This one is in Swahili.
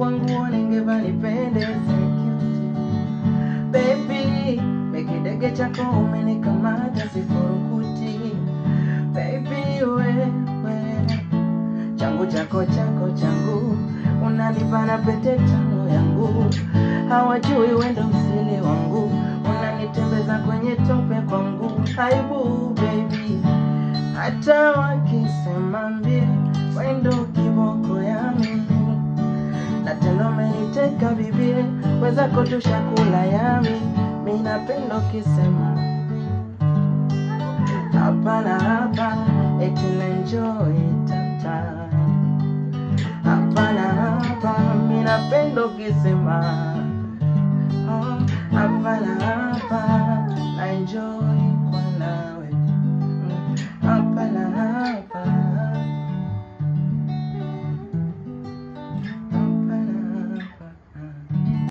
ningefua nguo ningeva nipendeze. Baby, mekidege chako umenikamata sifurukuti. Baby wewe, changu chako chako changu, unanivana pete tamu yangu. Hawajui wendo msili wangu, unanitembeza kwenye tope kwangu. Aibu baby, hata wakisema mbie wendo kiboko ya mimi. Na tena umeniteka bibie, weza kotusha kula yami. Mimi napenda ukisema hapa na hapa, eti enjoy time. Hapa na hapa, mimi napenda ukisema